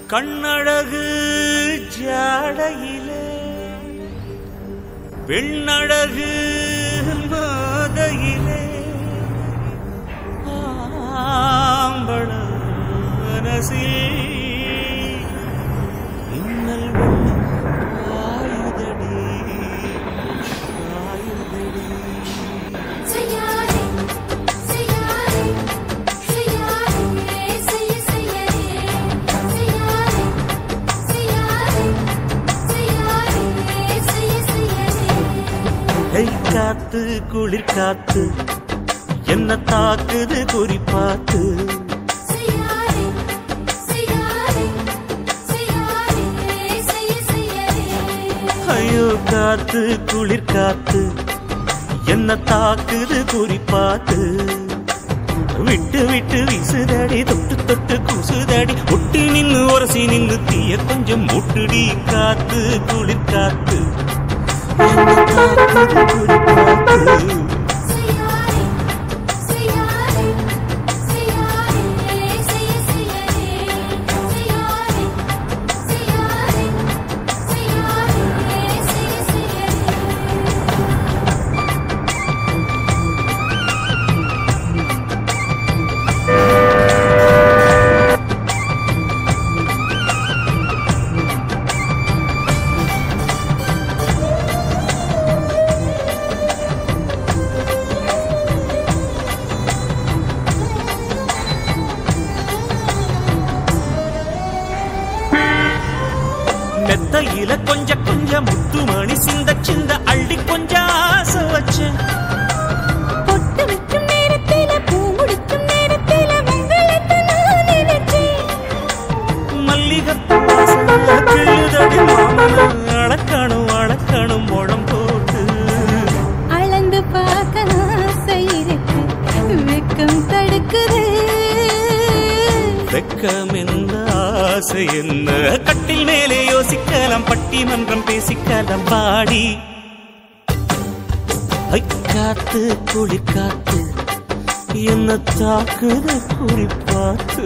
கண்ணழகு ஜாடையிலே பெண்ணழகு மாதையிலே ஆம்பள மனசில் இன்னல் ஆயுதடி ஆயுதடி காத்து குளிர் காத்து என்ன தாக்குது குறிப்பாத்து ஐயோ காத்து குளிர் காத்து என்ன தாக்குது குறிப்பாத்து விட்டு விட்டு வீசுதடி தொட்டு தொட்டு கூசுதடி ஒட்டி நின்னு உரசி நின்னு தீய கொஞ்சம் முட்டுடி காத்து குளிர் காத்து மெத்தையில கொஞ்ச கொஞ்ச முத்துமணி சிந்த சிந்த அள்ளி கொஞ்ச ஆசை வச்ச பொட்டு வைக்கும் நேரத்தில பூ முடிக்கும் நேரத்தில மங்களத்தை நான் நினைச்சேன் மல்லிகைப்பூ வாசனை கிள்ளுதடி மாமன அளக்கணும் அளக்கணும் முழம் போட்டு அளந்து பார்க்க ஆசை இருக்கு வெக்கம் தடுக்குது வெக்கம் எந்த ஆசை என்ன கட்டில் மேலே யோசிக்கலாம் பட்டிமன்றம் பேசிக்கலாம் பாடி காத்து குளிர் காத்து என்ன தாக்குது குறிப்பாத்து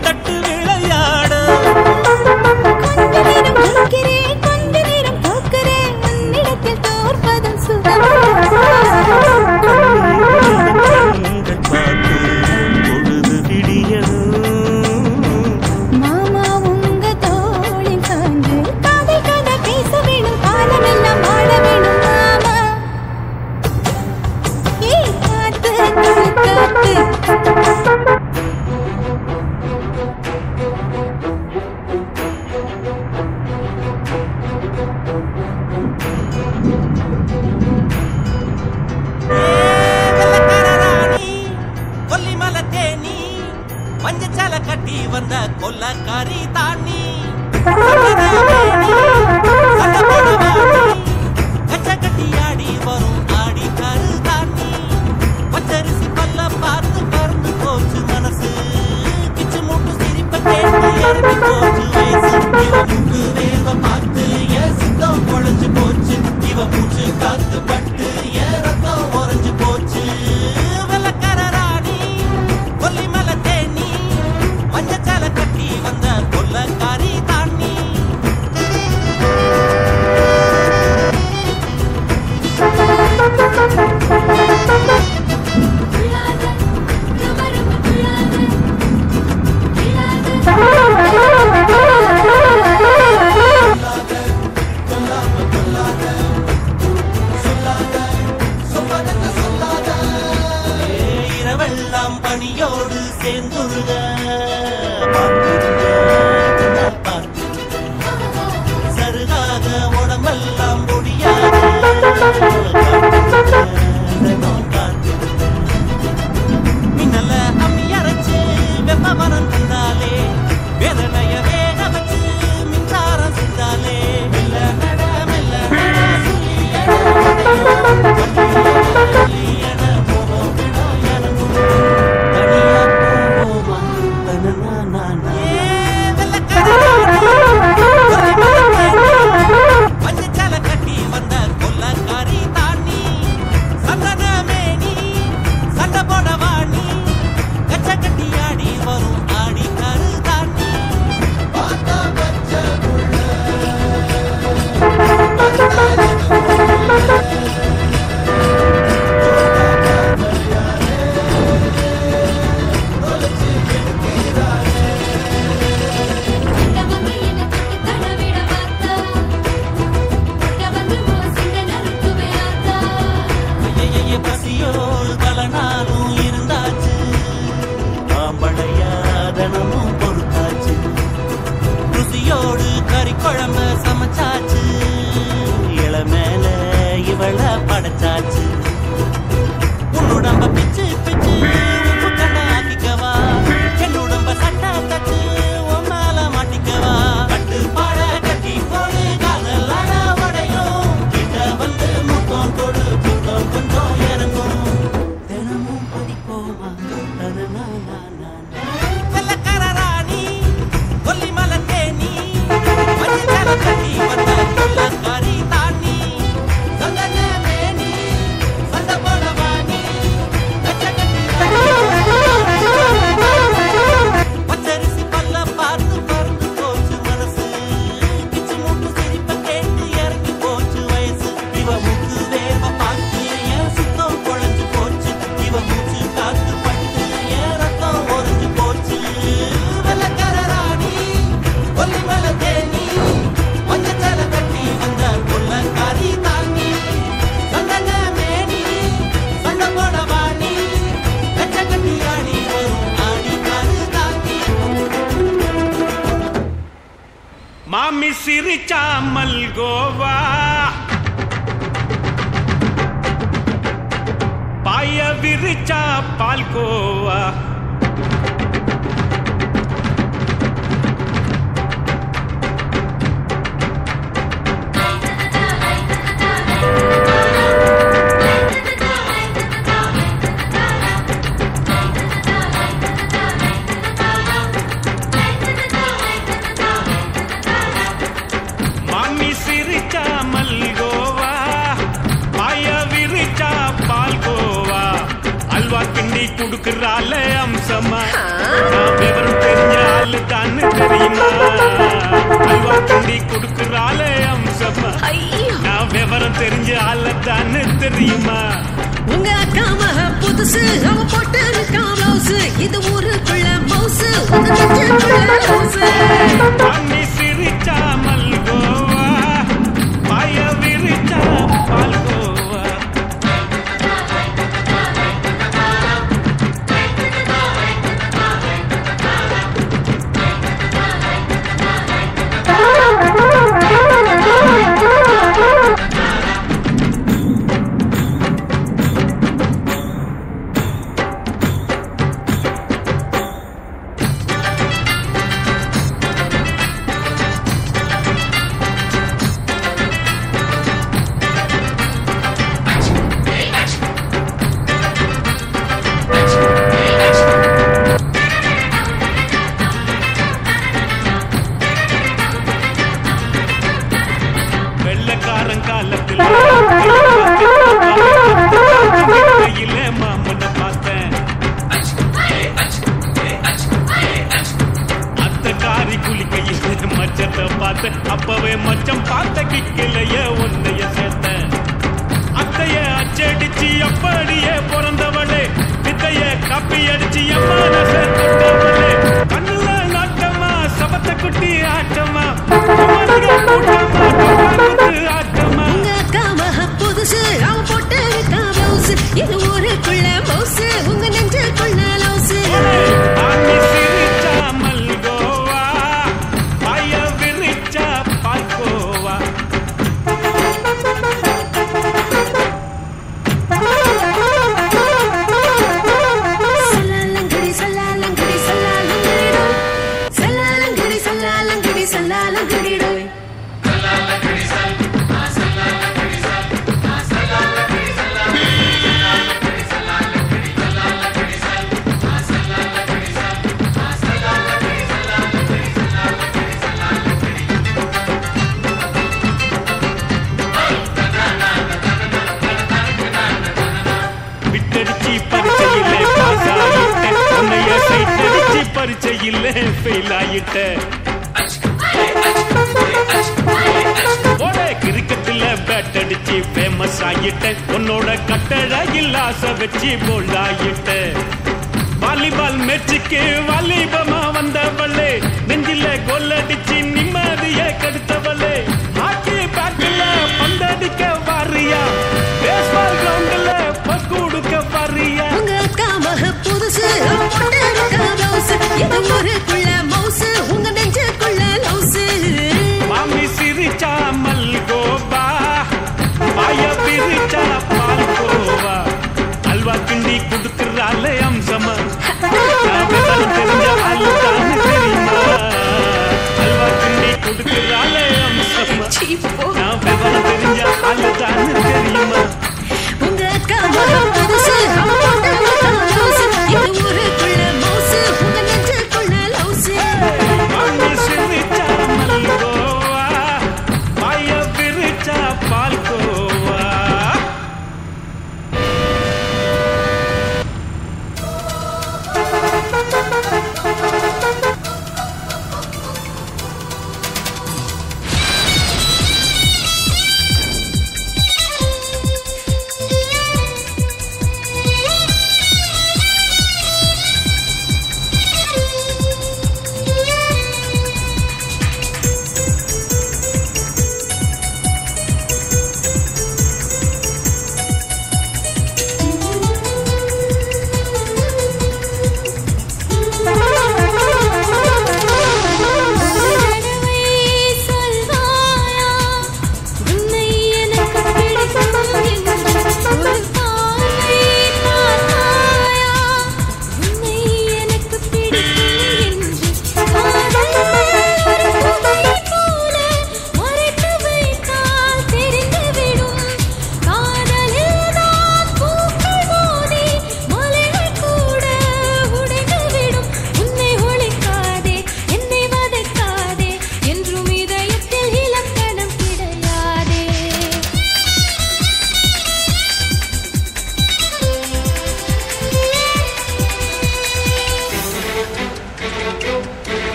தட்டு விளையாட கொஞ்ச நேரம் தோக்கிறேன் உன்னிடத்தில் தோற்பதும் பொழுது விடியணும் மாமா உங்க தோளில் சாய்ந்து காதல் கதை பேச வேணும் காலமெல்லாம் வாழ வேணும் மாமா காத்து காத்து மஞ்சச்சால கட்டி வந்த கொல்லக்காரி தாண்டி கச்ச கட்டி ஆடி வரும் ஆடி கரு தாண்டி பச்சரிசி பல்ல பார்த்து பறந்து போச்சு மனசு கிச்சு மூட்டு சிரிப்ப கேட்டு இறங்கி போச்சு வயசு இவ முட்டு வேவ பார்த்து என் சித்தம் பொழைஞ்சு போச்சு இவ மூச்சு காத்து பட்டு என் ரத்தம் உறைஞ்சு போச்சு கட்டி வந்த கொல்லக்காரி தாண்டி கறி குழம்பு சமைச்சாச்சு இள மேல இவள படைச்சாச்சு உன்னுடம்ப பிச்சு பிச்சு உப்பு கண்ண ஆக்கிக்கவா என்னுடம்ப சட்டை தச்சு உன் மேல மாட்டிக்கவா கட்டு பாட கட்டி போடு காதலான உடையும் கிட்ட வந்து முத்தம் கொடு புத்தம் கொஞ்சம் இறங்கும் தினமும் படிப்போமா வெள்ளக்கார ராணி கொல்லிமலை தேனி மஞ்சள் கட்டி வந்த கொள்ளக்காரி தானி சந்தன மேனி சந்த போடவானி பச்சரிசி பல்ல பார்த்து பறந்து போச்சு மனசு கிச்சு மூட்டு சிரிப்ப கேட்டு இறங்கி போச்சு வயசு இவ முக்கு வேர்வ பார்த்து என் சுத்தம் குழஞ்சு போச்சு இவ மூச்சு காத்து பட்டு என் ரத்தம் உறைஞ்சு போச்சு வெள்ளக்கார ராணி கொல்லிமலை தேனி மஞ்சள் கட்டி வந்த கொள்ளக்காரி தானி சந்தன மேனி சந்த போடவானி கச்ச கட்டி ஆடி வரும் ஆடி காரு தானி மாமி சிரிச்சா மல்கோவா பாய விரிச்சா பால்கோவா மாமி சிரிச்சா மல்கோவா பாய விரிச்சா பால்கோவா அல்வா கிண்டி குடுக்கறால அம்சமா நான் விவரம் தெரிஞ்ச ஆளு தான்னு தெரியுமா அல்வா கிண்டி குடுக்கறால அம்சமா நான் விவரம் தெரிஞ்ச ஆளு தான்னு தெரியுமா உங்க அக்கா மக புதுசு அவ போட்டு இருக்கான் பிளவுஸ் இது ஊருக்குள்ள மவுசு உங்க நெஞ்சுக்குள்ள லவுசு மாமி சிரிச்சா மல்கோவா பாய விரிச்சா பால்கோவா வெள்ளக்காரன் காலத்தில் கையில மாமனை பார்த்தேன் அத்த காரி குளிக்கையில் மச்சத்தை பார்த்தேன் அப்பவே மச்சம் பார்த்த கிக்கலைய ஒன்னைய சேர்த்தேன் அத்தைய அச்சடிச்சு அப்படியே பிறந்தவளே வித்தைய காப்பி அடிச்சு எம்மான சேர்த்தவளே கண்ணுல நாட்டமா சபத்தை குட்டி ஆட்டமா கூட்டமா ஆட்டமா உங்க அக்கா மக புதுசு அவ போட்டு இருக்கான் பிளவுஸ் இது ஊருக்குள்ள மவுசு உங்க நெஞ்சுக்குள்ள லவுசு மாமி சிரிச்சா மல்கோவா பாய விரிச்சா பால்கோவா சல்லாலங்கடி சல்லாலங்கடி சல்லாலங்கடிடோ சல்லாலங்கடி சல்லாலங்கடி சல்லாலங்கடிடோ விட்டடிச்சு பரிச்சையில பாஸ் ஆயிட்டேன் உன்னைய சைட் அடிச்சு பரிச்சையில ஃபெயில் ஆயிட்டேன் ஓட கிரிக்கெட்ல பேட் அடிச்சு ஃபேமஸ் ஆயிட்டேன் உன்னோட கட்டழகில் ஆசை வச்சு போல்ட் ஆயிட்டேன் வாலிபால் மேட்சுக்கு வாலிபமா வந்தவளே நெஞ்சில கோல் அடிச்சு நிம்மதிய கெடுத்தவளே ஹாக்கி பேட்ல பந்தடிக்க வாரியா பேஸ்பால் கிரவுண்ட்ல பக்கூடுக்க வாரியா உங்க அக்கா மக புதுசு அவ போட்டு இருக்கா பிளவுஸ் இது ஊருக்குள்ள மவுசு உங்க நெஞ்சுக்குள்ள லவுசு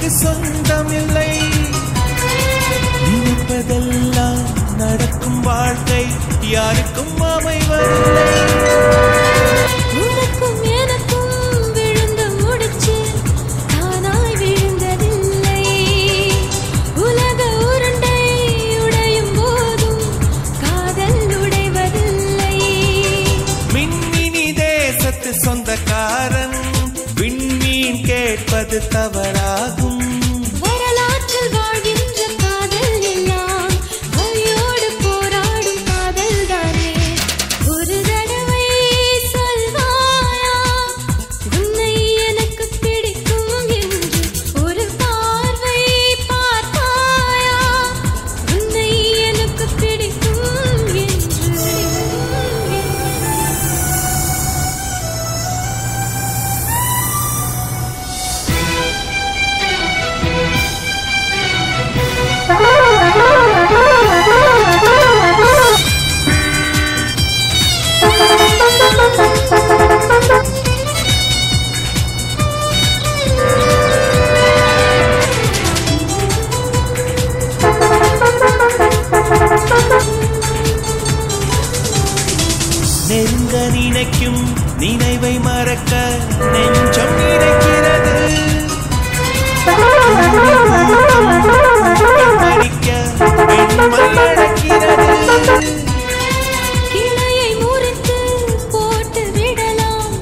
நமக்கு சொந்தமில்லை. நினைப்பதெல்லாம் நடக்கும் வாழ்க்கை யாருக்கும் அமைவதில்லை. உனக்கும் எனக்கும் விழுந்த முடிச்சு தானாய் விழுந்ததில்லை. உலக உருண்டை உடையும் போதும் காதல் உடைவதில்லை. மின்மினி தேசத்து சொந்தக்காரன் விண்மீன் கேட்பது தவறாகும். வரலாற்றில் வாழ்கின்ற காதல் எல்லாம் வலியோடு போராடும் காதல் தானே. ஒரு தடவை சொல்வாயா உன்னை எனக்கு பிடிக்கும் என்று. ஒரு பார்வை பார்த்தாயா உன்னை எனக்கு பிடிக்கும் என்று. நெருங்க நினைக்கும் நினைவை மறக்க நெஞ்சம் நினைக்கிறது. மறிக்க பெண்மை அழைக்கிறது. கிளையை முறித்து போட்டு விடலாம்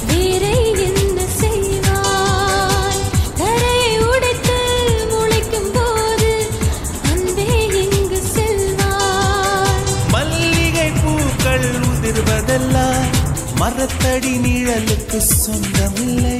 வேரை என்ன செய்வாய். தரையை உடைத்து முளைக்கும் போது அன்பே எங்கு செல்வாய். மல்லிகை பூக்கள் உதிர்வதெல்லாம் மரத்தடி நிழலுக்கு சொந்தமில்லை.